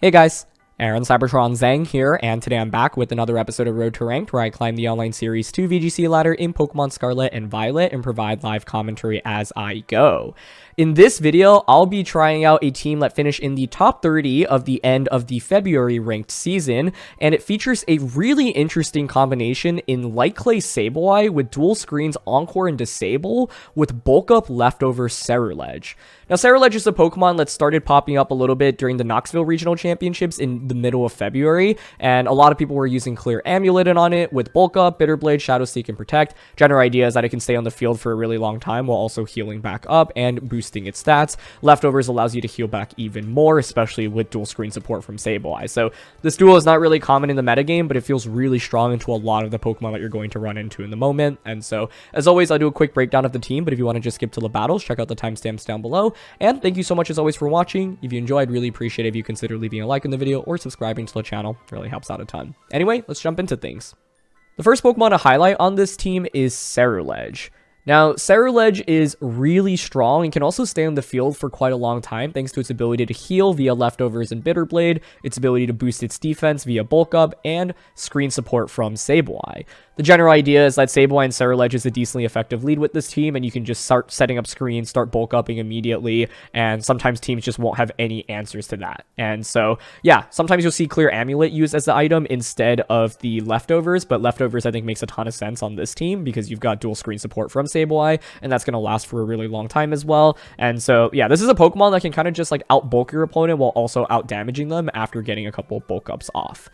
Hey guys, Aaron Cybertron Zhang here, and today I'm back with another episode of Road to Ranked, where I climb the online series 2 VGC ladder in Pokemon Scarlet and Violet and provide live commentary as I go. In this video, I'll be trying out a team that finished in the top 30 of the end of the February ranked season, and it features a really interesting combination in Light Clay Sableye with dual screens Encore and Disable with bulk up leftover Cerulege. Now, Cerulege is a Pokemon that started popping up a little bit during the Knoxville Regional Championships in the middle of February, and a lot of people were using Clear Amulet on it with bulk up, Bitter Blade, Shadow Seek, and Protect. General idea is that it can stay on the field for a really long time while also healing back up and boosting its stats. Leftovers allows you to heal back even more, especially with dual screen support from Sableye. So this duel is not really common in the metagame, but it feels really strong into a lot of the Pokemon that you're going to run into in the moment. And so, as always, I'll do a quick breakdown of the team, but if you want to just skip to the battles, check out the timestamps down below. And thank you so much as always for watching. If you enjoyed, I'd really appreciate it if you consider leaving a like on the video or subscribing to the channel. It really helps out a ton. Anyway, let's jump into things. The first Pokemon to highlight on this team is Cerulege. Now, Cerulege is really strong and can also stay on the field for quite a long time thanks to its ability to heal via Leftovers and Bitter Blade, its ability to boost its defense via Bulk Up, and screen support from Sableye. The general idea is that Sableye and Cerulege is a decently effective lead with this team, and you can just start setting up screens, start bulk upping immediately, and sometimes teams just won't have any answers to that. And so, yeah, sometimes you'll see Clear Amulet used as the item instead of the Leftovers, but Leftovers I think makes a ton of sense on this team because you've got dual screen support from Sableye, and that's going to last for a really long time as well. And so, yeah, this is a Pokemon that can kind of just like out-bulk your opponent while also out-damaging them after getting a couple bulk ups off.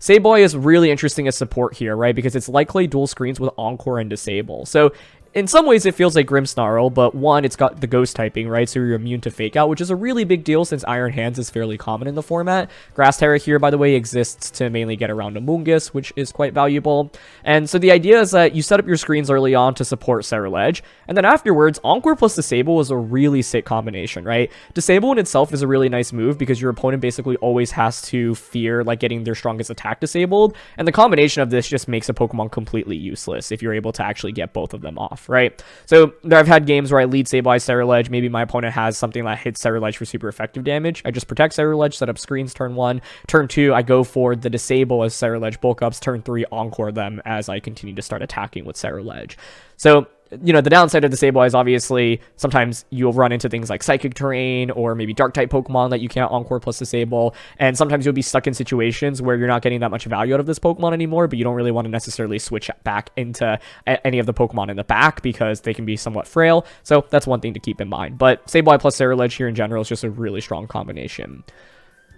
Sableye is really interesting as support here, right? Because it's likely dual screens with Encore and Disable. So in some ways, it feels like Grimmsnarl, but one, it's got the Ghost typing, right? So you're immune to Fake Out, which is a really big deal since Iron Hands is fairly common in the format. Grass Terra here, by the way, exists to mainly get around Amoonguss, which is quite valuable. And so the idea is that you set up your screens early on to support Cerulege, and then afterwards, Encore plus Disable is a really sick combination, right? Disable in itself is a really nice move because your opponent basically always has to fear like getting their strongest attack disabled, and the combination of this just makes a Pokemon completely useless if you're able to actually get both of them off, right? So I've had games where I lead Sableye Cerulege, maybe my opponent has something that hits Cerulege for super effective damage. I just protect Cerulege, set up screens turn 1. Turn 2, I go for the Disable as Cerulege bulk ups. Turn 3, Encore them as I continue to start attacking with Cerulege. So, you know, the downside of Disable is obviously sometimes you'll run into things like Psychic Terrain or maybe Dark-type Pokemon that you can't Encore plus Disable, and sometimes you'll be stuck in situations where you're not getting that much value out of this Pokemon anymore, but you don't really want to necessarily switch back into any of the Pokemon in the back because they can be somewhat frail, so that's one thing to keep in mind. But Sableye plus Cerulege here in general is just a really strong combination.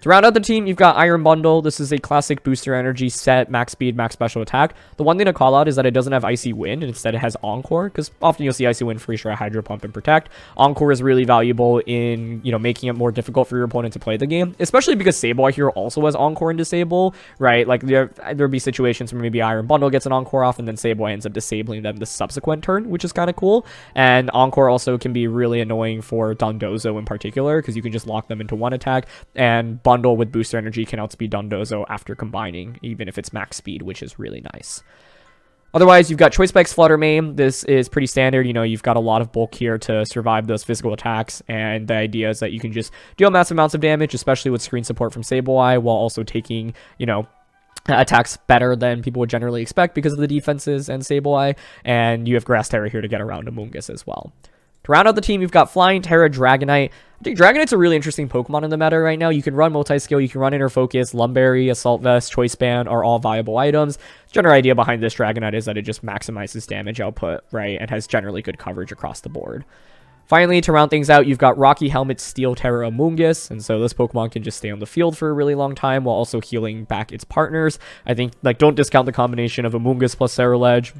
To round out the team, you've got Iron Bundle. This is a classic booster energy set, max speed, max special attack. The one thing to call out is that it doesn't have Icy Wind, and instead it has Encore, because often you'll see Icy Wind, Free Shot, Hydro Pump, and Protect. Encore is really valuable in, you know, making it more difficult for your opponent to play the game, especially because Sableye here also has Encore and Disable, right? Like, there'll be situations where maybe Iron Bundle gets an Encore off, and then Sableye ends up disabling them the subsequent turn, which is kind of cool. And Encore also can be really annoying for Dondozo in particular, because you can just lock them into one attack, and Bundle with booster energy can outspeed Dondozo after combining, even if it's max speed, which is really nice. Otherwise, you've got Choice Specs Flutter Mane. This is pretty standard. You know, you've got a lot of bulk here to survive those physical attacks, and the idea is that you can just deal massive amounts of damage, especially with screen support from Sableye, while also taking, you know, attacks better than people would generally expect because of the defenses and Sableye, and you have Grass Terra here to get around Amoonguss as well. To round out the team, you've got Flying Terra, Dragonite. I think Dragonite's a really interesting Pokemon in the meta right now. You can run Multi-Skill, you can run Inner Focus, Lumberry, Assault Vest, Choice Band are all viable items. The general idea behind this Dragonite is that it just maximizes damage output, right, and has generally good coverage across the board. Finally, to round things out, you've got Rocky Helmet, Steel Terra, Amoonguss, and so this Pokemon can just stay on the field for a really long time while also healing back its partners. I think, like, don't discount the combination of Amoonguss plus Cerulege,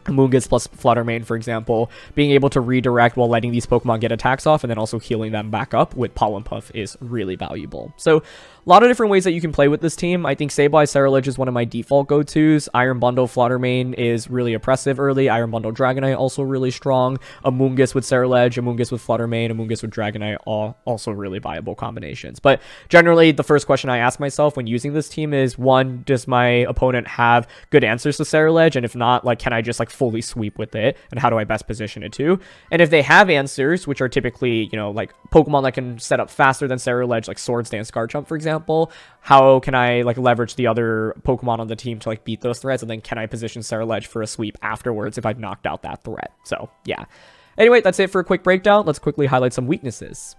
Amoonguss plus Flutter Mane, for example. Being able to redirect while letting these Pokemon get attacks off and then also healing them back up with Pollen Puff is really valuable. So a lot of different ways that you can play with this team. I think Sableye Cerulege is one of my default go-tos. Iron Bundle Flutter Mane is really oppressive early. Iron Bundle Dragonite also really strong. Amoonguss with Cerulege, Amoonguss with Flutter Mane, Amoonguss with Dragonite, all also really viable combinations. But generally, the first question I ask myself when using this team is, one, does my opponent have good answers to Cerulege? And if not, like, can I just like fully sweep with it, and how do I best position it to? And if they have answers, which are typically, you know, like Pokemon that can set up faster than Cerulege, like Swords Dance, Garchomp, for example, how can I like leverage the other Pokemon on the team to like beat those threats? And then can I position Cerulege for a sweep afterwards if I've knocked out that threat? So yeah. Anyway, that's it for a quick breakdown. Let's quickly highlight some weaknesses.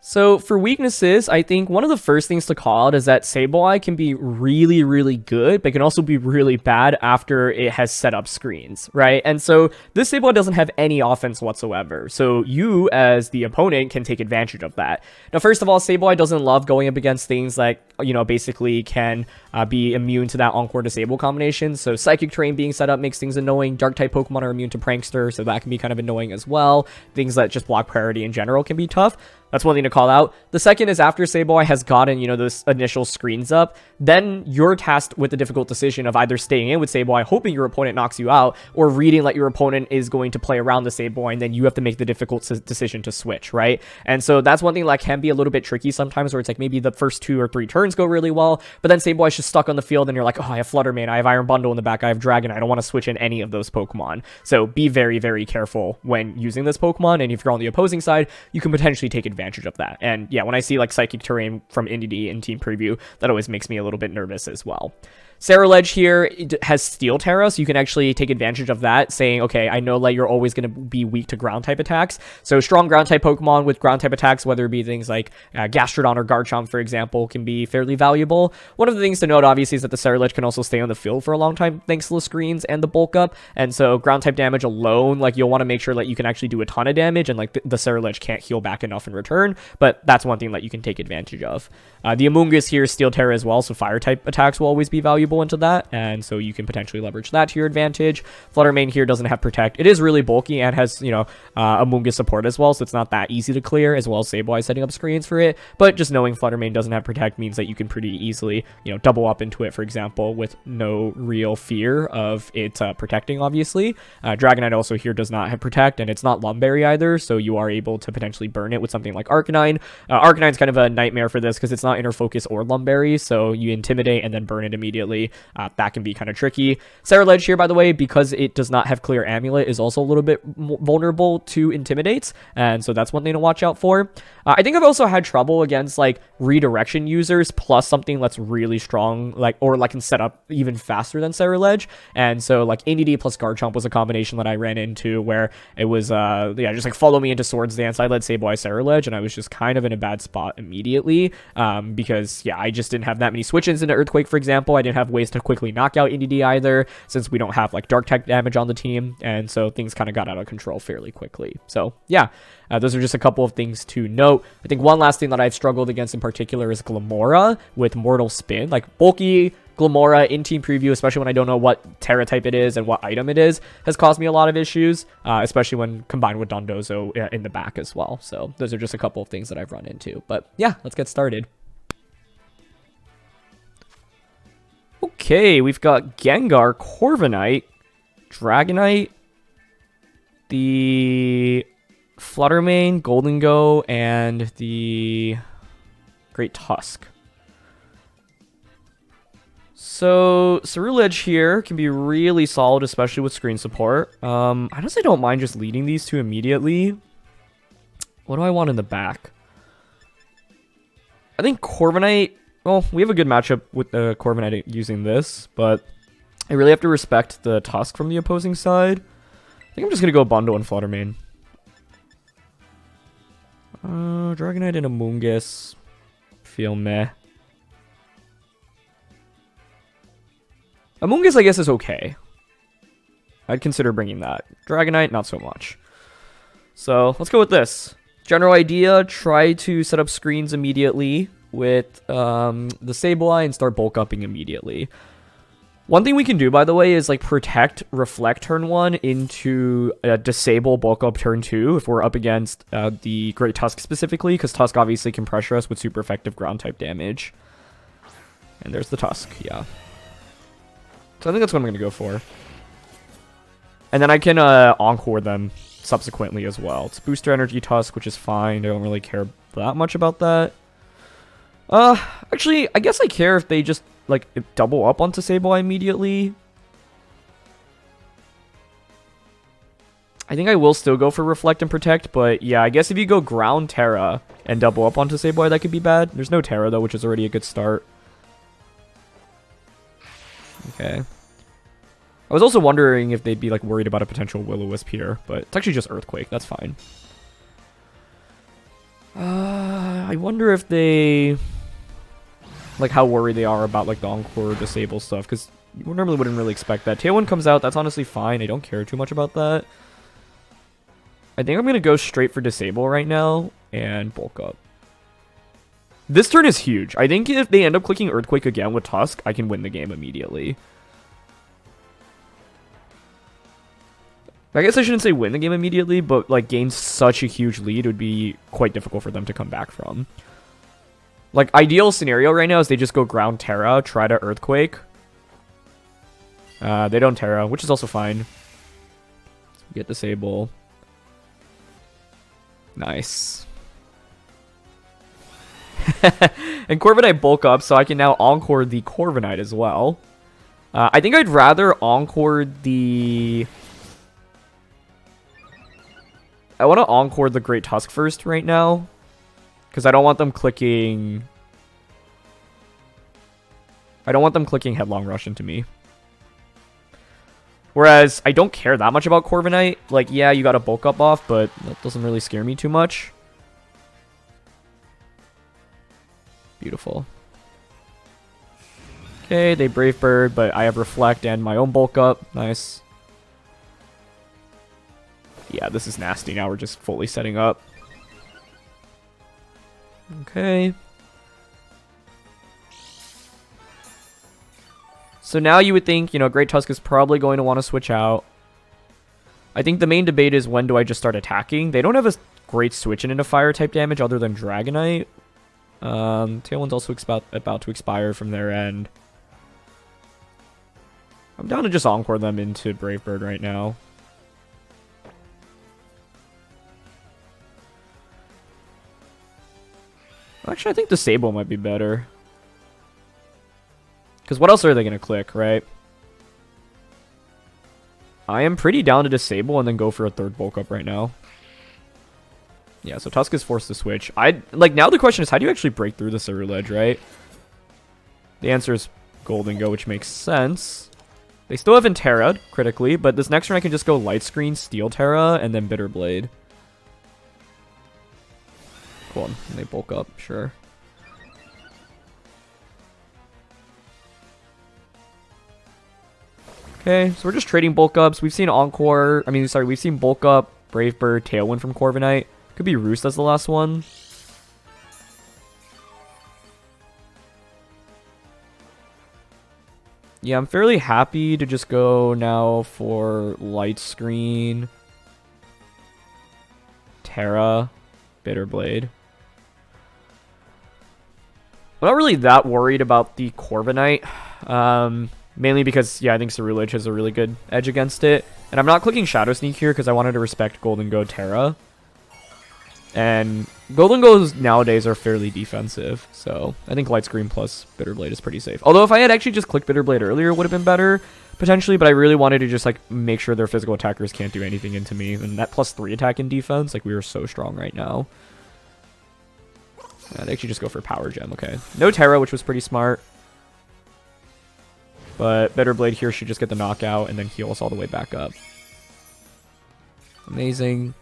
So for weaknesses, I think one of the first things to call out is that Sableye can be really, really good, but can also be really bad after it has set up screens, right? And so this Sableye doesn't have any offense whatsoever. So you, as the opponent, can take advantage of that. Now, first of all, Sableye doesn't love going up against things like, you know, basically can be immune to that Encore Disable combination. So Psychic Terrain being set up makes things annoying. Dark-type Pokemon are immune to Prankster, so that can be kind of annoying as well. Things that just block priority in general can be tough. That's one thing to call out. The second is after Sableye has gotten, you know, those initial screens up, then you're tasked with the difficult decision of either staying in with Sableye, hoping your opponent knocks you out, or reading that your opponent is going to play around the Sableye, and then you have to make the difficult decision to switch, right? And so that's one thing that can be a little bit tricky sometimes, where it's like maybe the first 2 or 3 turns go really well, but then Sableye's just stuck on the field, and you're like, oh, I have Fluttermane, I have Iron Bundle in the back, I have Dragon, I don't want to switch in any of those Pokemon. So be very, very careful when using this Pokemon, and if you're on the opposing side, you can potentially take advantage of that. And yeah, when I see like Psychic Terrain from Indeedee in Team Preview, that always makes me a little bit nervous as well. Cerulege here has Steel Terra, so you can actually take advantage of that, saying, okay, I know that you're always going to be weak to ground-type attacks, so strong ground-type Pokemon with ground-type attacks, whether it be things like Gastrodon or Garchomp, for example, can be fairly valuable. One of the things to note, obviously, is that the Cerulege can also stay on the field for a long time thanks to the screens and the bulk up, and so ground-type damage alone, like, you'll want to make sure that you can actually do a ton of damage, and, like, the Cerulege can't heal back enough in return, but that's one thing that you can take advantage of. The Amoonguss here is Steel Terra as well, so Fire-type attacks will always be valuable into that, and so you can potentially leverage that to your advantage. Fluttermane here doesn't have Protect. It is really bulky and has, you know, Amoonguss support as well, so it's not that easy to clear, as well as Sableye setting up screens for it, but just knowing Fluttermane doesn't have Protect means that you can pretty easily, you know, double up into it, for example, with no real fear of it protecting, obviously. Dragonite also here does not have Protect, and it's not Lumberry either, so you are able to potentially burn it with something like Arcanine. Arcanine's kind of a nightmare for this, because it's not Inner Focus or Lumberry, so you Intimidate and then burn it immediately. That can be kind of tricky. Cerulege here, by the way, because it does not have Clear Amulet, is also a little bit vulnerable to Intimidates, and so that's one thing to watch out for. I think I've also had trouble against, like, redirection users, plus something that's really strong, like, or, like, can set up even faster than Cerulege, and so, like, Indeedee plus Garchomp was a combination that I ran into, where it was, yeah, just, like, follow me into Swords Dance. I led Sableye Cerulege, and I was just kind of in a bad spot immediately, because, yeah, I just didn't have that many switch-ins into Earthquake, for example. I didn't have ways to quickly knock out Indeedee either, since we don't have, like, Dark-type damage on the team, and so things kind of got out of control fairly quickly. So, yeah, those are just a couple of things to note. I think one last thing that I've struggled against in particular is Glamora with Mortal Spin. Like, bulky Glamora in Team Preview, especially when I don't know what Terra type it is and what item it is, has caused me a lot of issues, especially when combined with Dondozo in the back as well. So those are just a couple of things that I've run into. But yeah, let's get started. Okay, we've got Gengar, Corviknight, Dragonite, the Fluttermane, Goldengo, and the Great Tusk. So, Cerulege here can be really solid, especially with screen support. I honestly don't mind just leading these two immediately. What do I want in the back? I think Corviknight, well, we have a good matchup with the Corviknight using this, but I really have to respect the Tusk from the opposing side. I think I'm just going to go Bundle and Fluttermane. Dragonite and Amoonguss feel meh. Amoonguss, I guess, is okay. I'd consider bringing that. Dragonite, not so much. So, let's go with this. General idea, try to set up screens immediately with the Sableye and start bulk upping immediately. One thing we can do, by the way, is like Protect, Reflect turn 1 into Disable bulk up turn 2 if we're up against the Great Tusk specifically, because Tusk obviously can pressure us with super effective ground type damage. And there's the Tusk, yeah. So I think that's what I'm going to go for. And then I can Encore them subsequently as well. It's Booster Energy Tusk, which is fine. I don't really care that much about that. Actually, I guess I care if they just like double up onto Sableye immediately. I think I will still go for Reflect and Protect, but yeah, I guess if you go Ground Terra and double up onto SABLEYE, that could be bad. There's no Terra, though, which is already a good start. Okay. I was also wondering if they'd be, like, worried about a potential Will-O-Wisp here, but it's actually just Earthquake. That's fine. I wonder if they... like, how worried they are about, like, the Encore Disable stuff, because you normally wouldn't really expect that. Tailwind comes out, that's honestly fine. I don't care too much about that. I think I'm going to go straight for Disable right now and bulk up. This turn is huge. I think if they end up clicking Earthquake again with Tusk, I can win the game immediately. I guess I shouldn't say win the game immediately, but like gain such a huge lead would be quite difficult for them to come back from. Like, ideal scenario right now is they just go Ground Terra, try to Earthquake. They don't Terra, which is also fine. Get Disable. Nice. And Corviknight bulk up, so I can now Encore the Corviknight as well. I think I'd rather Encore the... I want to Encore the Great Tusk first right now. Because I don't want them clicking... I don't want them clicking Headlong Rush into me. Whereas, I don't care that much about Corviknight. Like, yeah, you got a bulk up off, but that doesn't really scare me too much. Beautiful. Okay, they Brave Bird, but I have Reflect and my own bulk up. Nice. Yeah, this is nasty. Now we're just fully setting up. Okay. So now you would think, you know, Great Tusk is probably going to want to switch out. I think the main debate is when do I just start attacking? They don't have a great switch into fire type damage other than Dragonite. Tailwind's also about to expire from their end. I'm down to just Encore them into Brave Bird right now. Actually, I think Disable might be better. Because what else are they going to click, right? I am pretty down to Disable and then go for a third bulk up right now. Yeah, so Tusk is forced to switch. Like, now the question is, how do you actually break through the Cerulege, right? The answer is Golden Go, which makes sense. They still haven't Terra'd critically, but this next turn I can just go Light Screen, Steel Terra, and then Bitter Blade. Cool, and they bulk up, sure. Okay, so we're just trading bulk ups. We've seen Encore, we've seen bulk up, Brave Bird, Tailwind from Corviknight. Could be Roost as the last one. Yeah, I'm fairly happy to just go now for Light Screen, Terra, Bitter Blade. I'm not really that worried about the Corviknight. Mainly because, yeah, I think Cerulege has a really good edge against it. And I'm not clicking Shadow Sneak here because I wanted to respect Golden Go Terra. And Golden Go's nowadays are fairly defensive. So I think Light Screen plus Bitter Blade is pretty safe. Although if I had actually just clicked Bitter Blade earlier, it would have been better, potentially. But I really wanted to just, like, make sure their physical attackers can't do anything into me. And that +3 attack in defense, like, we are so strong right now. I'd actually just go for Power Gem, okay. No Terra, which was pretty smart. But Bitter Blade here should just get the knockout and then heal us all the way back up. Amazing.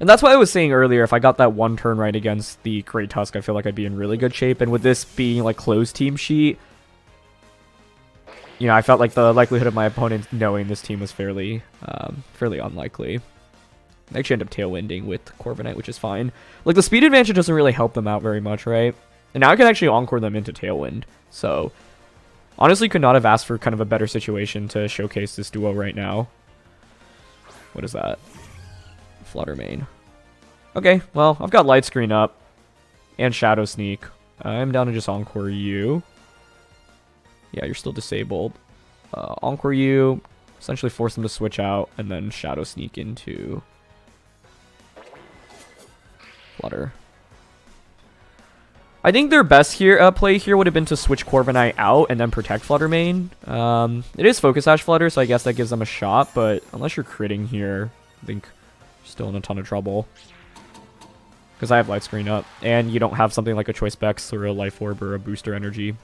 And that's why I was saying earlier, if I got that one turn right against the Great Tusk, I feel like I'd be in really good shape. And with this being like closed team sheet, you know, I felt like the likelihood of my opponent knowing this team was fairly unlikely. I actually end up tailwinding with Corviknight, which is fine. Like, the speed advantage doesn't really help them out very much, right? And now I can actually Encore them into Tailwind. So, honestly, could not have asked for kind of a better situation to showcase this duo right now. What is that? Flutter Mane. Okay, well, I've got Light Screen up and Shadow Sneak. I'm down to just Encore you. Yeah, you're still disabled. Encore you, essentially force them to switch out, and then Shadow Sneak into Flutter. I think their best play here would have been to switch Corviknight out and then protect Flutter Mane. It is Focus Sash Flutter, so I guess that gives them a shot, but unless you're critting here, I think Still in a ton of trouble. Because I have light screen up. And you don't have something like a Choice Specs or a Life Orb or a Booster Energy.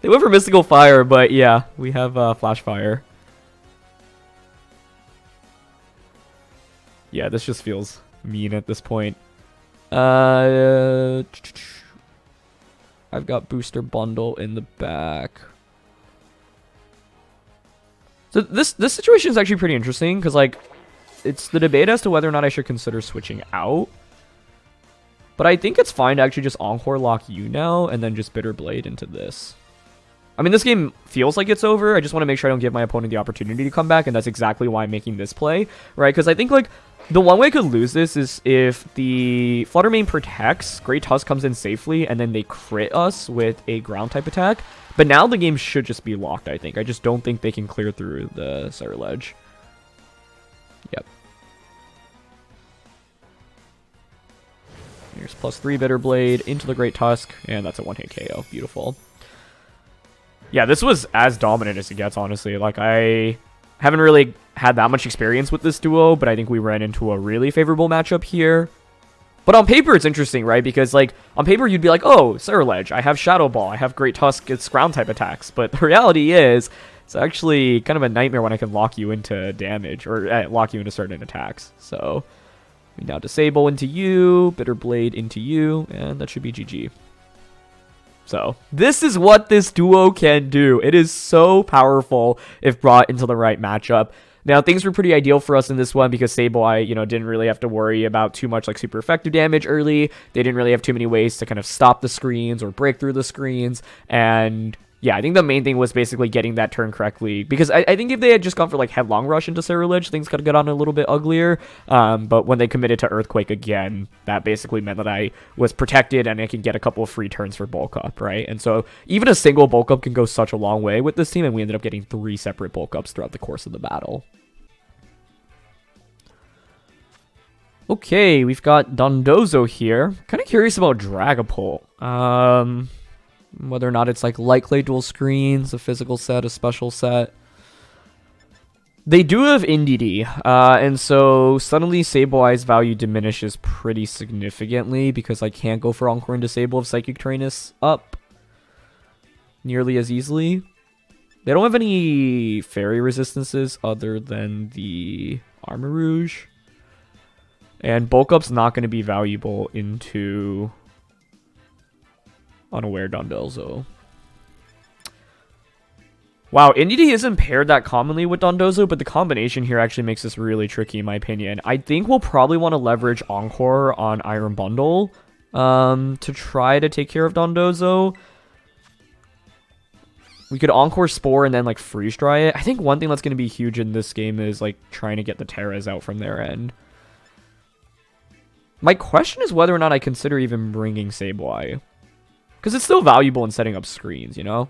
They went for Mystical Fire, but yeah, we have Flash Fire. Yeah, this just feels mean at this point. I've got Booster Bundle in the back. So this situation is actually pretty interesting, because like, it's the debate as to whether or not I should consider switching out. But I think it's fine to actually just Encore lock you now, and then just Bitter Blade into this. I mean, this game feels like it's over. I just want to make sure I don't give my opponent the opportunity to come back, and that's exactly why I'm making this play, right? Because I think, like, the one way I could lose this is if the Fluttermane protects, Great Tusk comes in safely, and then they crit us with a ground-type attack. But now the game should just be locked, I think. I just don't think they can clear through the Cerulege. Yep. Here's +3 Bitter Blade into the Great Tusk, and that's a one-hit KO. Beautiful. Yeah, this was as dominant as it gets, honestly. Like, I haven't really had that much experience with this duo, but I think we ran into a really favorable matchup here. But on paper, it's interesting, right? Because, like, on paper, you'd be like, oh, Cerulege, I have Shadow Ball, I have Great Tusk, it's ground-type attacks. But the reality is, it's actually kind of a nightmare when I can lock you into damage, or lock you into certain attacks. So, we now disable into you, Bitter Blade into you, and that should be GG. So, this is what this duo can do. It is so powerful if brought into the right matchup. Now, things were pretty ideal for us in this one because SABLEYE, you know, didn't really have to worry about too much like super effective damage early. They didn't really have too many ways to kind of stop the screens or break through the screens. And yeah, I think the main thing was basically getting that turn correctly, because I think if they had just gone for like Headlong Rush into Cerulege, things could have got on a little bit uglier. But when they committed to Earthquake again, that basically meant that I was protected and I could get a couple of free turns for Bulk Up, right? And so even a single Bulk Up can go such a long way with this team, and we ended up getting 3 separate Bulk Ups throughout the course of the battle. Okay, we've got Dondozo here. Kind of curious about Dragapult. Whether or not it's like Light Clay dual screens, a physical set, a special set. They do have NDD, and so suddenly SABLEYE's value diminishes pretty significantly because I can't go for Encore and Disable if Psychic Terrain is up nearly as easily. They don't have any fairy resistances other than the Armor Rouge. And Bulk Up's not going to be valuable into Unaware Dondozo. Wow, NDD isn't paired that commonly with Dondozo, but the combination here actually makes this really tricky in my opinion. I think we'll probably want to leverage Encore on Iron Bundle to try to take care of Dondozo. We could Encore Spore and then like Freeze Dry it. I think one thing that's going to be huge in this game is like trying to get the Terras out from their end. My question is whether or not I consider even bringing SABLEYE. Because it's still valuable in setting up screens, you know?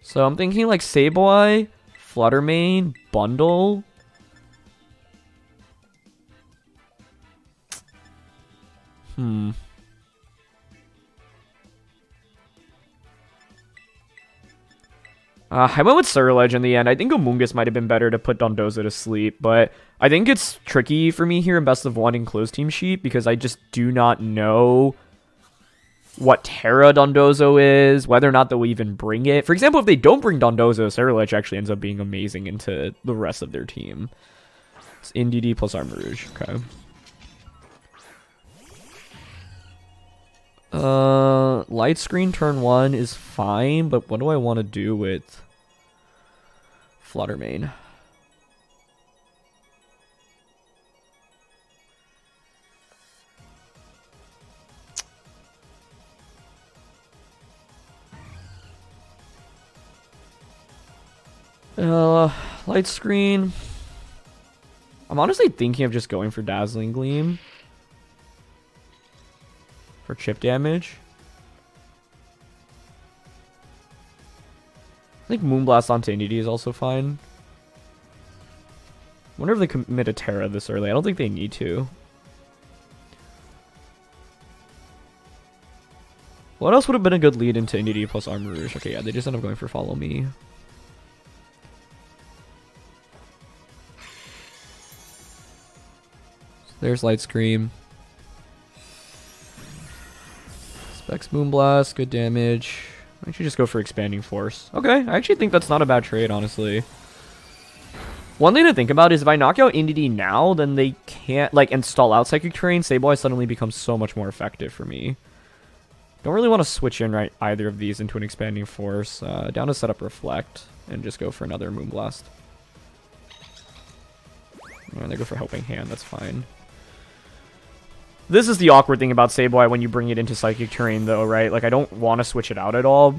So I'm thinking like SABLEYE, Fluttermane, Bundle. I went with Cerulege in the end. I think Amoonguss might have been better to put Dondozo to sleep, but I think it's tricky for me here in Best of 1 in Closed Team Sheet because I just do not know what Terra Dondozo is, whether or not they'll even bring it. For example, if they don't bring Dondozo, Cerulege actually ends up being amazing into the rest of their team. It's NDD plus Armor Rouge. Okay. Light Screen turn 1 is fine, but what do I want to do with Fluttermane? Light Screen. I'm honestly thinking of just going for Dazzling Gleam for chip damage. I think Moonblast onto NDD is also fine. Wonder if they commit a Terra this early. I don't think they need to. What else would have been a good lead into Indy plus Armor Rouge? Okay, yeah, they just end up going for Follow Me. So there's Light Scream. Specs Moonblast, good damage. I should just go for Expanding Force. Okay, I actually think that's not a bad trade, honestly. One thing to think about is if I knock out Indy now, then they can't, like, install out Psychic Terrain. Sableye suddenly becomes so much more effective for me. Don't really want to switch in right either of these into an Expanding Force. Down to set up Reflect and just go for another Moonblast. And they go for Helping Hand, that's fine. This is the awkward thing about Sableye when you bring it into Psychic Terrain, though, right? Like, I don't want to switch it out at all.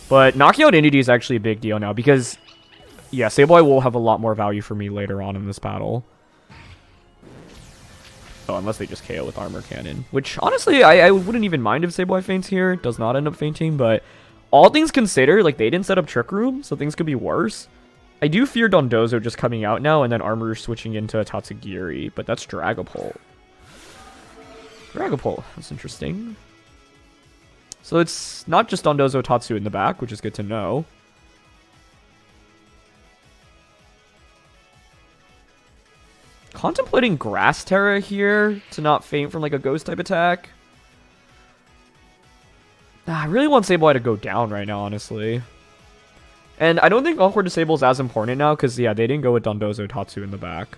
But knocking out Indy is actually a big deal now because, yeah, Sableye will have a lot more value for me later on in this battle. Oh, unless they just KO with Armor Cannon. Which, honestly, I wouldn't even mind if Sableye faints here. Does not end up fainting, but all things considered, like, they didn't set up Trick Room, so things could be worse. I do fear Dondozo just coming out now and then Armor switching into a Tatsugiri, but that's Dragapult. Dragapult, that's interesting. So it's not just Dondozo Tatsu in the back, which is good to know. Contemplating Grass Terra here to not faint from like a ghost type attack. I really want Sableye to go down right now, honestly. And I don't think Encore Disable is as important now because, yeah, they didn't go with Dondozo Tatsu in the back.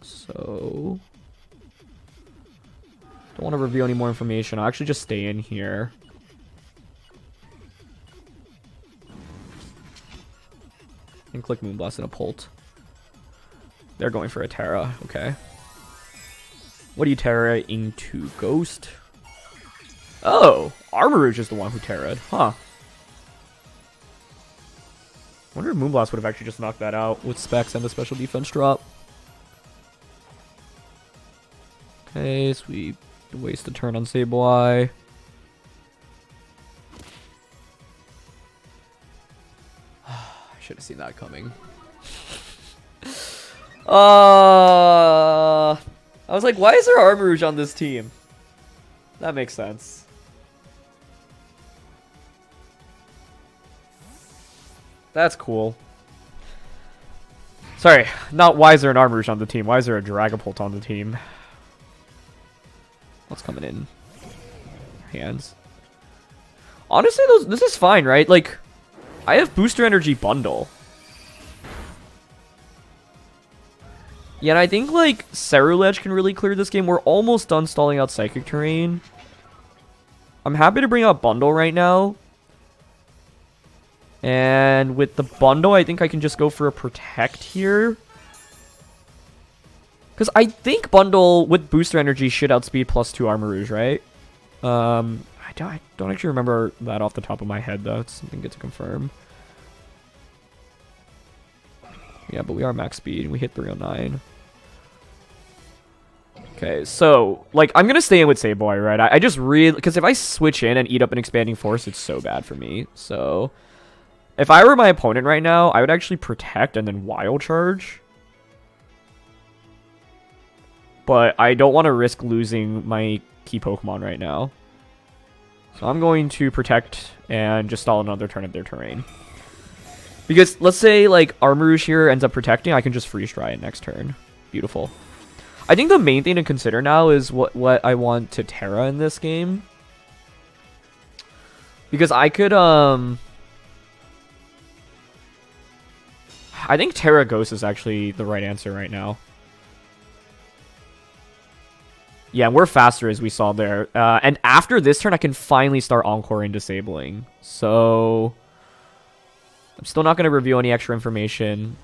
So don't want to reveal any more information. I'll actually just stay in here. And click Moonblast and a Pult. They're going for a Terra. Okay. What do you Terra into? Ghost? Oh! Armor Rouge is the one who Terra'd. Huh. Wonder if Moonblast would have actually just knocked that out with Specs and a special defense drop. Okay, so we waste a turn on Sableye. I should have seen that coming. I was like, why is there Armor Rouge on this team? That makes sense. That's cool. Sorry, not why is there an Armor Rouge on the team? Why is there a Dragapult on the team? What's coming in? Hands. Honestly, this is fine, right? Like, I have Booster Energy Bundle. Yeah, and I think, like, Ceruledge can really clear this game. We're almost done stalling out Psychic Terrain. I'm happy to bring out Bundle right now. And with the Bundle, I think I can just go for a Protect here. Because I think Bundle with Booster Energy should outspeed +2 Armor Rouge, right? I don't actually remember that off the top of my head, though. It's something good to confirm. Yeah, but we are max speed, and we hit 309. Okay, so, like, I'm going to stay in with Sableye, right? I just really... Because if I switch in and eat up an Expanding Force, it's so bad for me. So, if I were my opponent right now, I would actually Protect and then Wild Charge. But I don't want to risk losing my key Pokemon right now. So I'm going to Protect and just stall another turn of their terrain. Because let's say like Armor Rouge here ends up protecting, I can just Freeze Dry it next turn. Beautiful. I think the main thing to consider now is what I want to Terra in this game. Because I could I think Terra Ghost is actually the right answer right now. Yeah, we're faster as we saw there. And after this turn, I can finally start Encore and Disabling. So I'm still not going to reveal any extra information.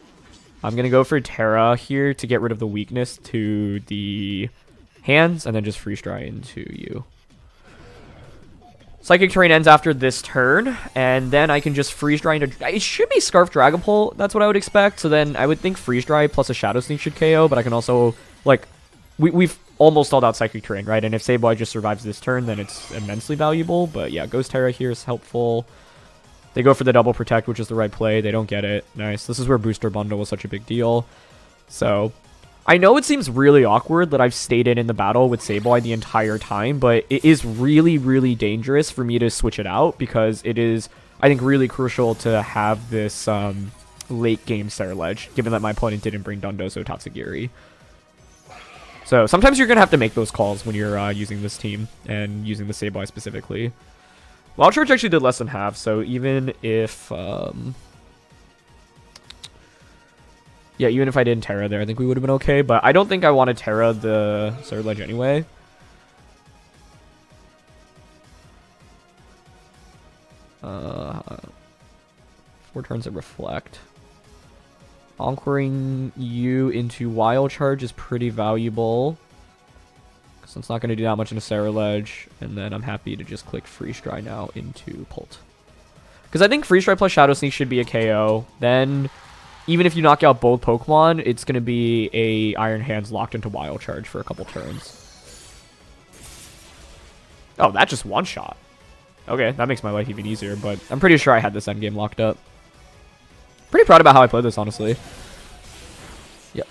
I'm going to go for Terra here to get rid of the weakness to the hands and then just Freeze Dry into you. Psychic Terrain ends after this turn, and then I can just Freeze Dry into... It should be Scarf Dragapult, that's what I would expect. So then I would think Freeze Dry plus a Shadow Sneak should KO, but I can also, like... We've almost stalled out Psychic Terrain, right? And if Sableye just survives this turn, then it's immensely valuable. But yeah, Ghost Terra here is helpful. They go for the double protect, which is the right play. They don't get it. Nice. This is where booster bundle was such a big deal. So I know it seems really awkward that I've stayed in the battle with SABLEYE the entire time, but it is really, really dangerous for me to switch it out because it is, I think, really crucial to have this late game Cerulege, given that my opponent didn't bring Dondozo Tatsugiri. So sometimes you're going to have to make those calls when you're using this team and using the SABLEYE specifically. Wild Charge actually did less than half, so even if... yeah, even if I didn't Terra there, I think we would have been okay, but I don't think I want to Terra the Cerulege anyway. Four turns of Reflect. Anchoring you into Wild Charge is pretty valuable. So it's not going to do that much into Cerulege, and then I'm happy to just click Freeze Dry now into Pult. Because I think Freeze Dry plus Shadow Sneak should be a KO. Then, even if you knock out both Pokemon, it's going to be a Iron Hands locked into Wild Charge for a couple turns. Oh, that just one-shot. Okay, that makes my life even easier, but I'm pretty sure I had this endgame locked up. Pretty proud about how I played this, honestly. Yep.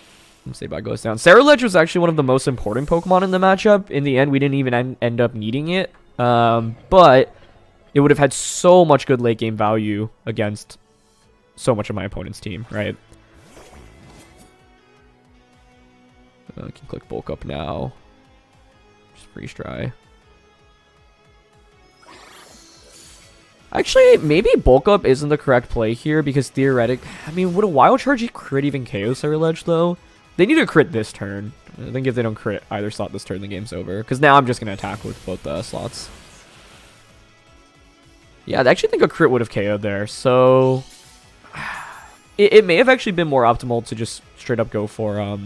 SABLEYE goes down. Cerulege was actually one of the most important Pokemon in the matchup. In the end, we didn't even end up needing it. But it would have had so much good late game value against so much of my opponent's team, right? I can click Bulk Up now. Just Freeze Dry. Actually, maybe Bulk Up isn't the correct play here because theoretically, I mean, would a Wild Charge crit even KO Cerulege though? They need to crit this turn. I think if they don't crit either slot this turn, the game's over. Because now I'm just going to attack with both slots. Yeah, I actually think a crit would have KO'd there. So it may have actually been more optimal to just straight up go for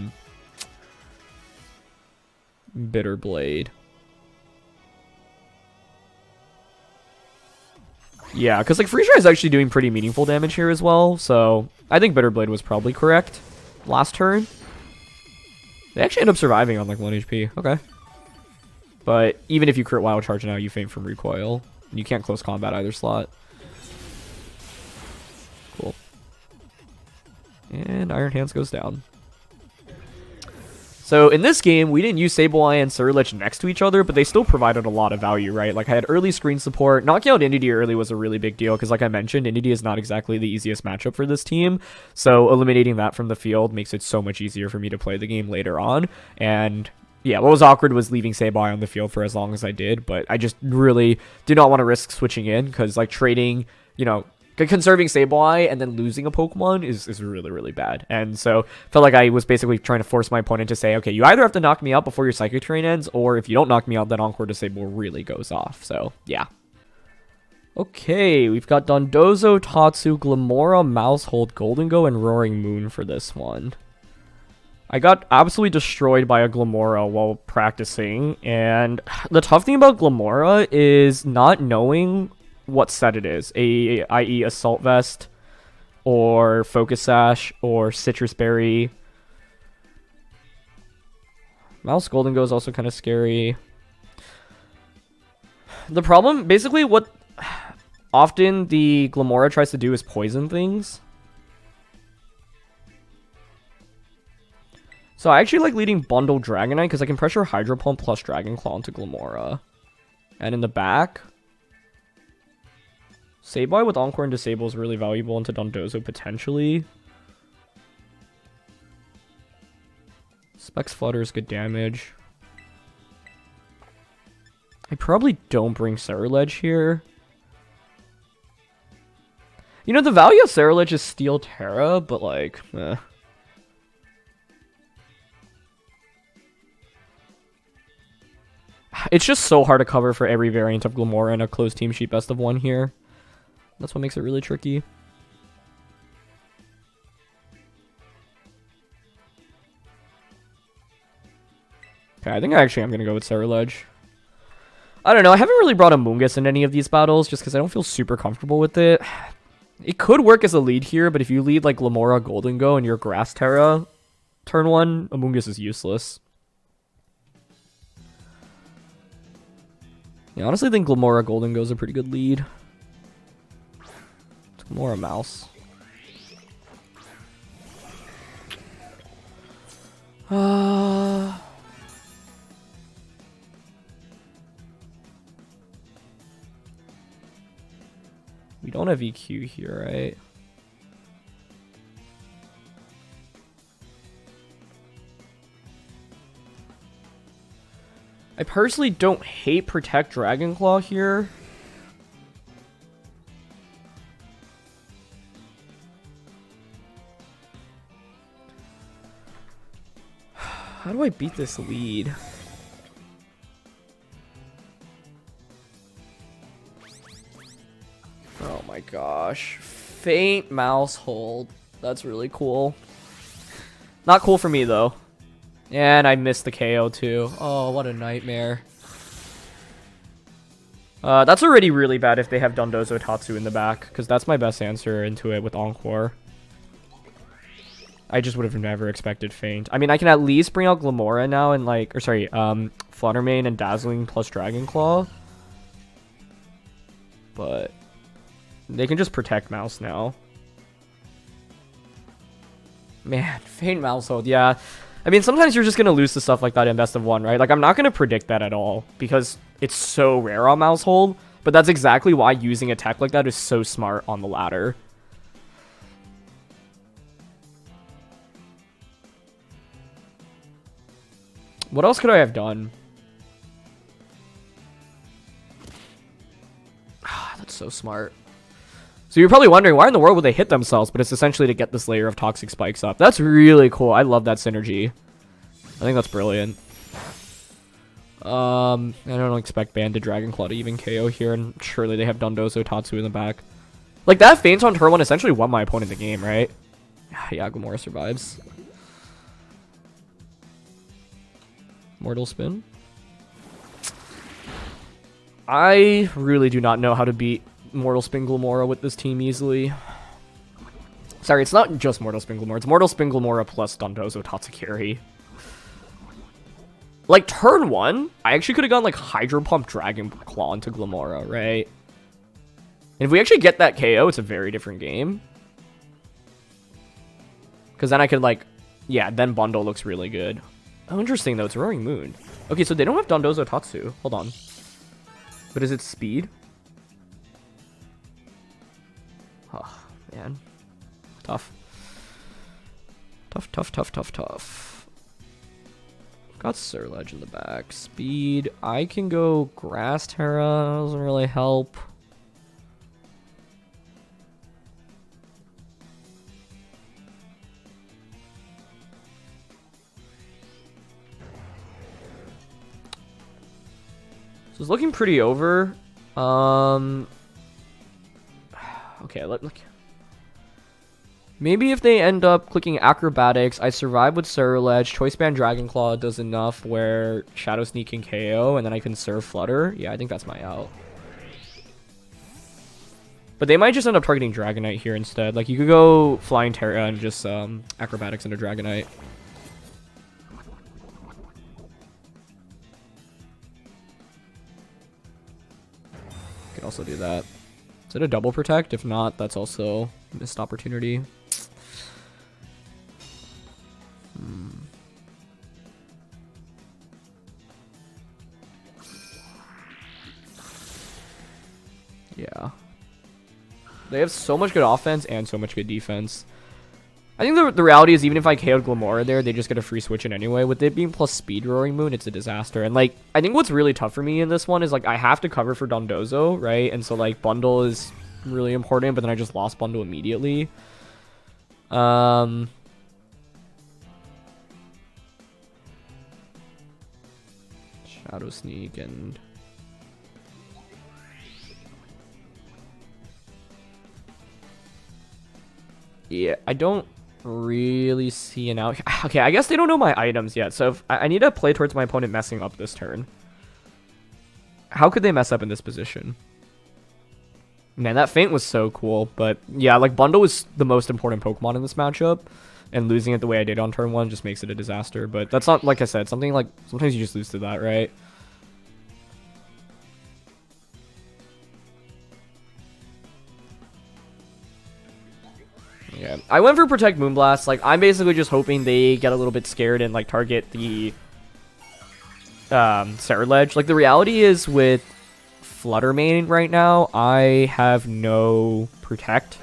Bitter Blade. Yeah, because like Freeze Dry is actually doing pretty meaningful damage here as well, so I think Bitter Blade was probably correct last turn. They actually end up surviving on like 1 HP. Okay. But even if you crit Wild Charge now, you faint from recoil. You can't close combat either slot. Cool. And Iron Hands goes down. So in this game, we didn't use SABLEYE and Cerulege next to each other, but they still provided a lot of value, right? Like I had early screen support. Knocking out Indeedee early was a really big deal because like I mentioned, Indeedee is not exactly the easiest matchup for this team. So eliminating that from the field makes it so much easier for me to play the game later on. And yeah, what was awkward was leaving SABLEYE on the field for as long as I did, but I just really did not want to risk switching in because like trading, you know, conserving SABLEYE and then losing a Pokemon is really, really bad. And so felt like I was basically trying to force my opponent to say, okay, you either have to knock me out before your Psychic Terrain ends, or if you don't knock me out, then Encore Disable really goes off. So, yeah. Okay, we've got Dondozo, Tatsu, Glamora, Mousehold, Goldengo, and Roaring Moon for this one. I got absolutely destroyed by a Glamora while practicing, and the tough thing about Glamora is not knowing what set it is, i.e. Assault Vest, or Focus Sash, or Citrus Berry. Mouse Goldengo is also kind of scary. The problem, basically what often the Glamora tries to do is poison things. So I actually like leading Bundle Dragonite because I can pressure Hydro Pump plus Dragon Claw into Glamora. And in the back, SABLEYE with Encore and Disable is really valuable into Dondozo potentially. Specs Flutter is good damage. I probably don't bring Cerulege here. You know, the value of Cerulege is Steel Terra, but like, eh. It's just so hard to cover for every variant of Glamora in a closed team sheet best of 1 here. That's what makes it really tricky. Okay, I think actually I'm going to go with Cerulege. I don't know, I haven't really brought a Moongus in any of these battles just because I don't feel super comfortable with it. It could work as a lead here, but if you lead like Glamora, Goldengo, and your Grass Terra turn 1, a Moongus is useless. Yeah, honestly, I think Glamora, Goldengo is a pretty good lead. More a mouse. We don't have EQ here, right? I personally don't hate Protect Dragonclaw here. How do I beat this lead? Oh my gosh. Faint mouse hold. That's really cool. Not cool for me though. And I missed the KO too. Oh, what a nightmare. That's already really bad if they have Dondozo Tatsu in the back, because that's my best answer into it with Encore. I just would have never expected Feint. I mean, I can at least bring out Glamora now and like, or sorry, Fluttermane and Dazzling plus Dragonclaw. But they can just protect Mouse now. Man, Feint Mouse hold, yeah. I mean, sometimes you're just going to lose to stuff like that in best of one, right? Like, I'm not going to predict that at all because it's so rare on mouse hold, but that's exactly why using a tech like that is so smart on the ladder. What else could I have done? That's so smart. So you're probably wondering, why in the world would they hit themselves? But it's essentially to get this layer of toxic spikes up. That's really cool. I love that synergy. I think that's brilliant. I don't expect Banded Dragonclaw to even KO here, and surely they have Dondozo Tatsu in the back. Like, that feint on turn 1 essentially won my opponent the game, right? Yeah, Gamora survives. Mortal Spin. I really do not know how to beat Mortal Spin Glamora with this team easily. Sorry, it's not just Mortal Spin Glamora. It's Mortal Spin Glamora plus Dondozo Tatsukiri. Like, turn 1, I actually could have gone, like, Hydro Pump Dragon Claw into Glamora, right? And if we actually get that KO, it's a very different game. Because then I could, like, yeah, then Bundle looks really good. Oh, interesting, though. It's Roaring Moon. Okay, so they don't have Dondozo Tatsu. Hold on. But is it speed? Oh, man. Tough. Tough. Got Cerulege in the back. Speed. I can go Grass Terra. Doesn't really help. So it's looking pretty over. Okay, look. Maybe if they end up clicking Acrobatics, I survive with Cerulege, Choice Band Dragonclaw does enough where Shadow Sneak can KO, and then I can serve Flutter. Yeah, I think that's my out. But they might just end up targeting Dragonite here instead. Like, you could go Flying Terra and just Acrobatics into Dragonite. Could also do that. Is it a double protect? If not, that's also a missed opportunity. Yeah. They have so much good offense and so much good defense. I think the reality is, even if I KO'd Glamora there, they just get a free switch in anyway. With it being plus speed Roaring Moon, it's a disaster. And, like, I think what's really tough for me in this one is, like, I have to cover for Dondozo, right? And so, like, Bundle is really important, but then I just lost Bundle immediately. Shadow Sneak and... yeah, I don't really see an out. Okay, I guess they don't know my items yet, so if I need to play towards my opponent messing up this turn. How could they mess up in this position? Man, that feint was so cool, but yeah, like, Bundle was the most important Pokemon in this matchup, and losing it the way I did on turn 1 just makes it a disaster, but that's not, like I said, something like, sometimes you just lose to that, right? Yeah, I went for Protect Moonblast. Like, I'm basically just hoping they get a little bit scared and, like, target the Cerulege. Like, the reality is with Flutter main right now, I have no Protect.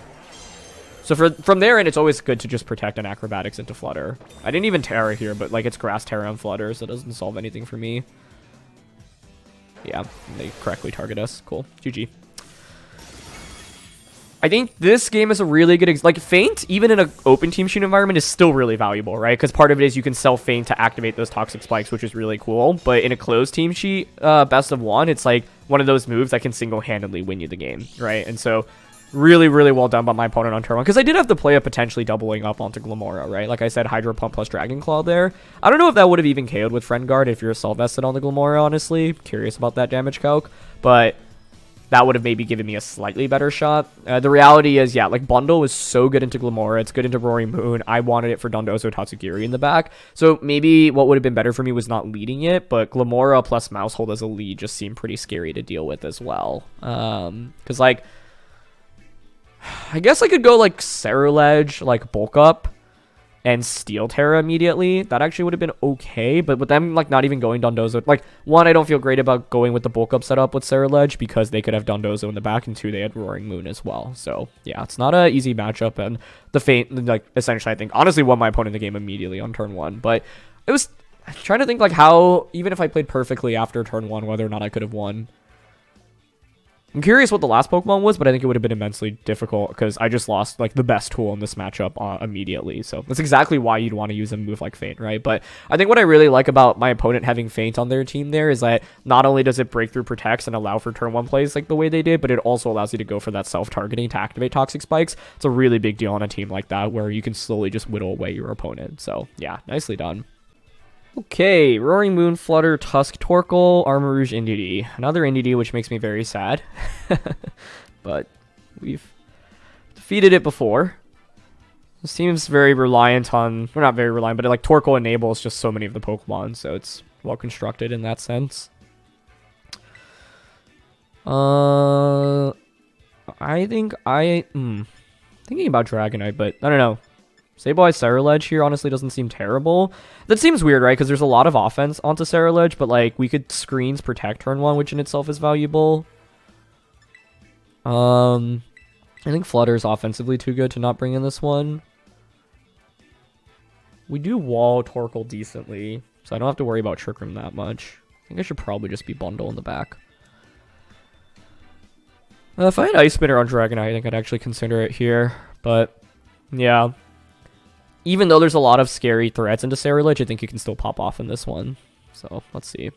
So from there in, it's always good to just Protect and Acrobatics into Flutter. I didn't even Terra here, but, like, it's Grass, Terra, and Flutter, so it doesn't solve anything for me. Yeah, they correctly target us. Cool. GG. I think this game is a really good... like, Feint, even in an open team sheet environment, is still really valuable, right? Because part of it is you can sell Feint to activate those Toxic Spikes, which is really cool. But in a closed team sheet, best of one, it's like one of those moves that can single-handedly win you the game, right? And so, really, really well done by my opponent on turn 1. Because I did have to play a potentially doubling up onto Glamora, right? Like I said, Hydro Pump plus Dragon Claw there. I don't know if that would have even KO'd with Friend Guard if you're assault vested on the Glamora, honestly. Curious about that damage calc. But... that would have maybe given me a slightly better shot. The reality is, yeah, like, Bundle is so good into Glamora. It's good into Roaring Moon. I wanted it for Dondozo Tatsugiri in the back. So maybe what would have been better for me was not leading it, but Glamora plus Mousehold as a lead just seemed pretty scary to deal with as well. Because, like, I guess I could go, like, Cerulege, like, Bulk Up, and Steel Terra immediately. That actually would have been okay, but with them, like, not even going Dondozo, like, one, I don't feel great about going with the bulk up setup with Cerulege because they could have Dondozo in the back, and two, they had Roaring Moon as well. So yeah, it's not an easy matchup, and the Feint, like, essentially I think honestly won my opponent the game immediately on turn 1. But it was, I'm trying to think, like, how, even if I played perfectly after turn 1, whether or not I could have won. I'm curious what the last Pokemon was, but I think it would have been immensely difficult because I just lost, like, the best tool in this matchup immediately. So that's exactly why you'd want to use a move like Feint, right? But I think what I really like about my opponent having Feint on their team there is that not only does it break through Protects and allow for turn 1 plays like the way they did, but it also allows you to go for that self-targeting to activate Toxic Spikes. It's a really big deal on a team like that where you can slowly just whittle away your opponent. So yeah, nicely done. Okay, Roaring Moon, Flutter, Tusk, Torkoal, Armor Rouge, Indeedee. Another Indeedee, which makes me very sad. But we've defeated it before. It seems very reliant on... well, not very reliant, but like Torkoal enables just so many of the Pokemon, so it's well constructed in that sense. I think thinking about Dragonite, but I don't know. SABLEYE Cerulege here honestly doesn't seem terrible. That seems weird, right? Because there's a lot of offense onto Cerulege, but like we could screens protect turn 1, which in itself is valuable. I think Flutter's offensively too good to not bring in this one. We do wall Torkoal decently, so I don't have to worry about Trick Room that much. I think I should probably just be Bundle in the back. If I had Ice Spitter on Dragonite, I think I'd actually consider it here, but yeah. Even though there's a lot of scary threats into Cerulege, I think you can still pop off in this one. So, let's see. And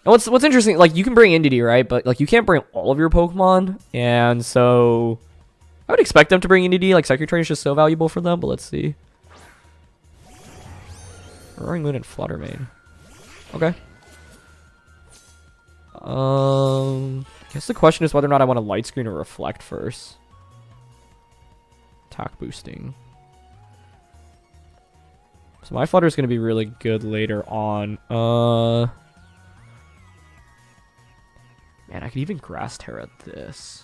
what's interesting, like, you can bring Indeedee, right? But, like, you can't bring all of your Pokemon. And so, I would expect them to bring Indeedee. Like, Psychic Train is just so valuable for them, but let's see. Roaring Moon and Flutter Mane. Okay. I guess the question is whether or not I want to Light Screen or Reflect first. Attack boosting. So my Flutter is going to be really good later on. Man, I could even Grass Terra this.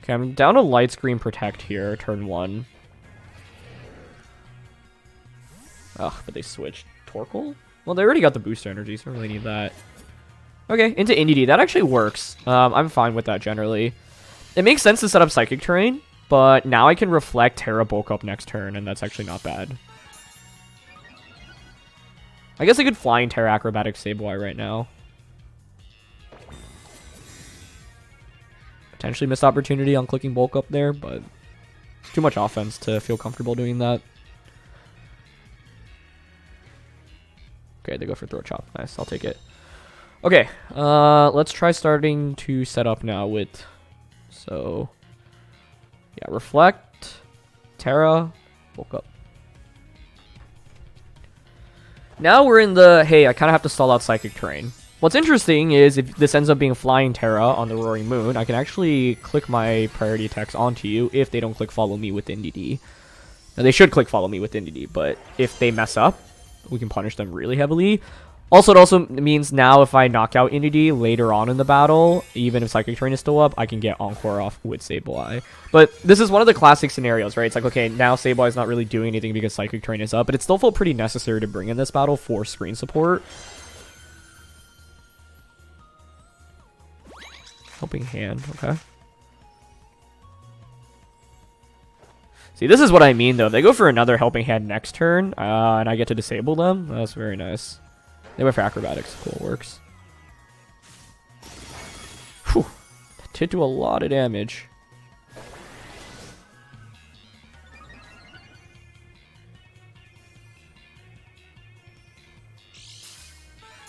Okay, I'm down to Light Screen Protect here, turn 1. Ugh, but they switched Torkoal? Well, they already got the booster energy, so I don't really need that. Okay, into Indeedee. That actually works. I'm fine with that generally. It makes sense to set up Psychic Terrain, but now I can Reflect Terra Bulk Up next turn, and that's actually not bad. I guess I could Flying Terra Acrobatic SABLEYE right now. Potentially missed opportunity on clicking Bulk Up there, but too much offense to feel comfortable doing that. Okay, they go for Throat Chop. Nice, I'll take it. Okay, let's try starting to set up now with... so, yeah, Reflect, Terra, Bulk Up. Now we're in the, hey, I kind of have to stall out Psychic Terrain. What's interesting is if this ends up being Flying Terra on the Roaring Moon, I can actually click my priority attacks onto you if they don't click Follow Me with Indeedee. Now, they should click Follow Me with Indeedee, but if they mess up, we can punish them really heavily. Also, it also means now if I knock out Entity later on in the battle, even if Psychic Terrain is still up, I can get Encore off with SABLEYE. But this is one of the classic scenarios, right? It's like, okay, now SABLEYE is not really doing anything because Psychic Terrain is up, but it still felt pretty necessary to bring in this battle for screen support. Helping Hand, okay. See, this is what I mean, though. If they go for another Helping Hand next turn, and I get to disable them, that's very nice. They went for Acrobatics. Cool, works. Whew. That did do a lot of damage.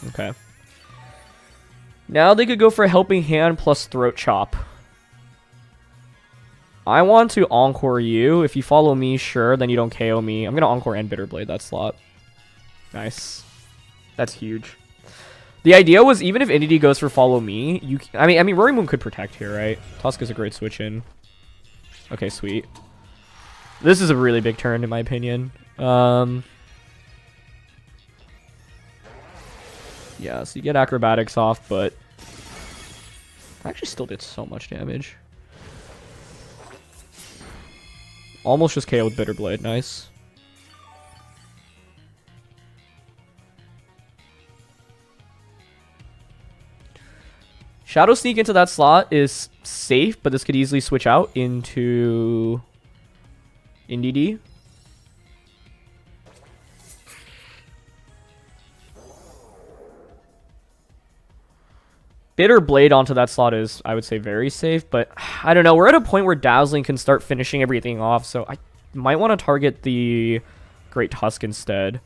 Okay. Now they could go for a Helping Hand plus Throat Chop. I want to Encore you. If you follow me, sure, then you don't KO me. I'm going to Encore and Bitterblade that slot. Nice. That's huge. The idea was even if Entity goes for follow me, you I mean Roaring Moon could protect here, right? Tusk is a great switch in. Okay, sweet. This is a really big turn in my opinion. Yeah, so you get Acrobatics off, but I actually still did so much damage. Almost just KO with Bitterblade, nice. Shadow Sneak into that slot is safe, but this could easily switch out into NDD. Bitter Blade onto that slot is, I would say, very safe, but I don't know. We're at a point where Dazzling can start finishing everything off, so I might want to target the Great Tusk instead.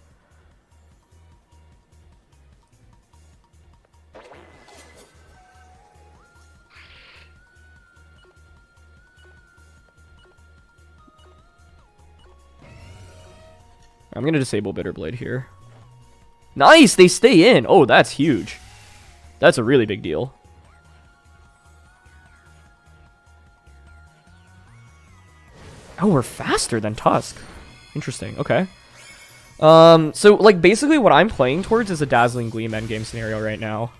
I'm going to disable Bitter Blade here. Nice! They stay in! Oh, that's huge. That's a really big deal. Oh, we're faster than Tusk. Interesting. Okay. So, like, basically what I'm playing towards is a Dazzling Gleam endgame scenario right now.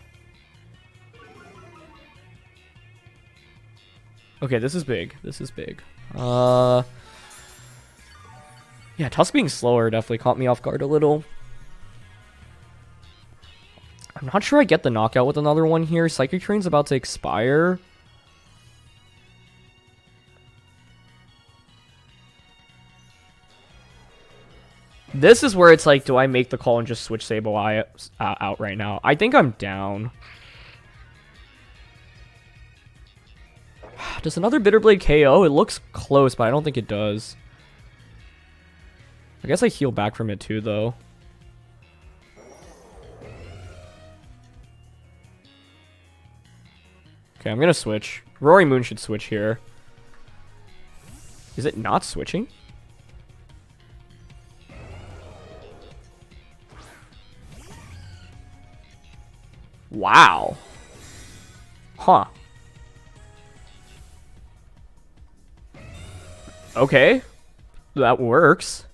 Okay, this is big. This is big. Yeah, Tusk being slower definitely caught me off guard a little. I'm not sure I get the knockout with another one here. Psychic Terrain's about to expire. This is where it's like, do I make the call and just switch SABLEYE out right now? I think I'm down. Does another Bitterblade KO? It looks close, but I don't think it does. I guess I heal back from it too, though. Okay, I'm gonna switch. Roaring Moon should switch here. Is it not switching? Wow. Huh. Okay. That works.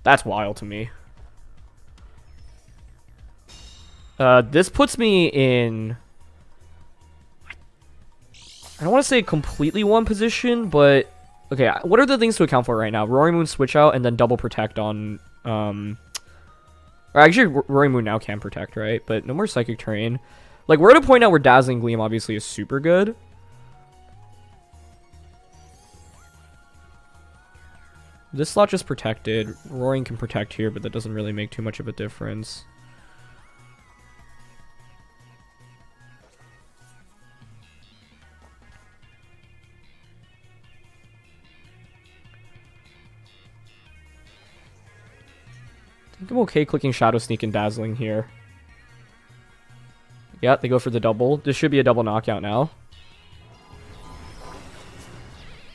That's wild to me. This puts me in... I don't want to say completely one position, but... Okay, what are the things to account for right now? Roaring Moon switch out and then double protect on... Or actually, Roaring Moon now can protect, right? But no more Psychic Terrain. Like, we're at a point now where Dazzling Gleam obviously is super good. This slot just protected. Roaring can protect here, but that doesn't really make too much of a difference. I think I'm okay clicking Shadow Sneak and Dazzling here. Yeah, they go for the double. This should be a double knockout now.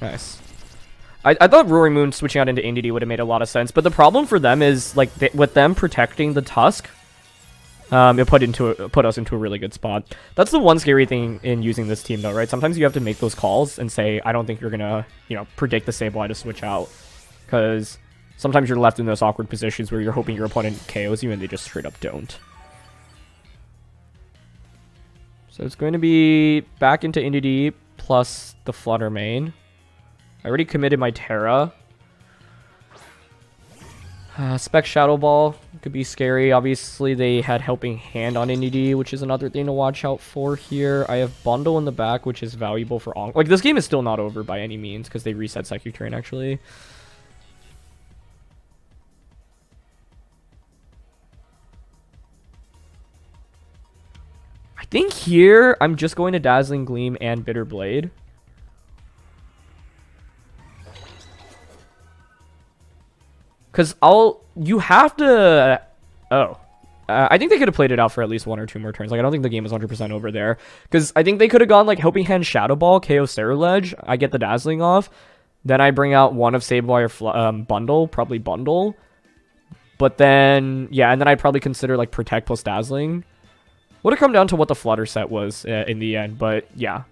Nice. I thought Roaring Moon switching out into NDD would have made a lot of sense, but the problem for them is, like, with them protecting the Tusk, it put us into a really good spot. That's the one scary thing in using this team, though, right? Sometimes you have to make those calls and say, I don't think you're gonna, you know, predict the SABLEYE to switch out, because sometimes you're left in those awkward positions where you're hoping your opponent KOs you and they just straight up don't. So it's going to be back into Indy plus the Flutter main. I already committed my Terra. Spec Shadow Ball could be scary. Obviously, they had Helping Hand on Indy, which is another thing to watch out for here. I have Bundle in the back, which is valuable for Onk. Like, this game is still not over by any means, because they reset Psychic Terrain, actually. I think here, I'm just going to Dazzling Gleam and Bitter Blade. Because you have to, I think they could have played it out for at least 1 or 2 more turns. Like, I don't think the game is 100% over there. Because I think they could have gone, like, Helping Hand Shadow Ball, KO Ceruledge. I get the Dazzling off. Then I bring out one of SABLEYE or Bundle, probably Bundle. But then, yeah, and then I'd probably consider, like, Protect plus Dazzling. Would have come down to what the Flutter set was in the end, but yeah.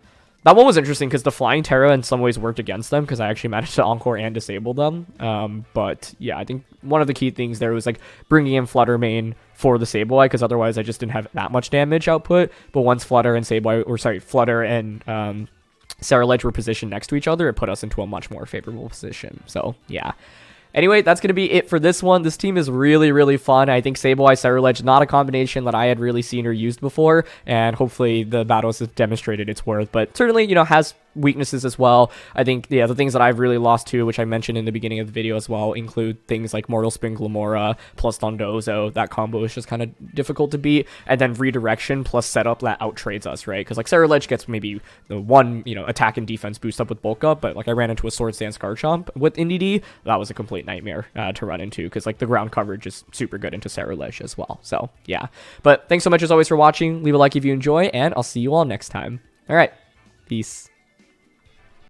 That one was interesting because the Flying Terra in some ways worked against them because I actually managed to Encore and disable them. But yeah, I think one of the key things there was like bringing in Flutter main for the SABLEYE because otherwise I just didn't have that much damage output. But once Flutter and Flutter and Ceruledge were positioned next to each other, it put us into a much more favorable position. So yeah. Anyway, that's going to be it for this one. This team is really, really fun. I think SABLEYE Ceruledge, not a combination that I had really seen or used before, and hopefully the battles have demonstrated its worth, but certainly, you know, has weaknesses as well. I think, yeah, the things that I've really lost to, which I mentioned in the beginning of the video as well, include things like Mortal Spin Glamora plus Dondozo. That combo is just kind of difficult to beat, and then Redirection plus Setup that outtrades us, right? Because like Ceruledge gets maybe the one, you know, attack and defense boost up with Bulk Up, but like I ran into a Swords Dance Garchomp with Indy, that was a complete nightmare to run into because like the ground coverage is super good into Ceruledge as well. So yeah, but thanks so much as always for watching. Leave a like if you enjoy, and I'll see you all next time. All right, peace.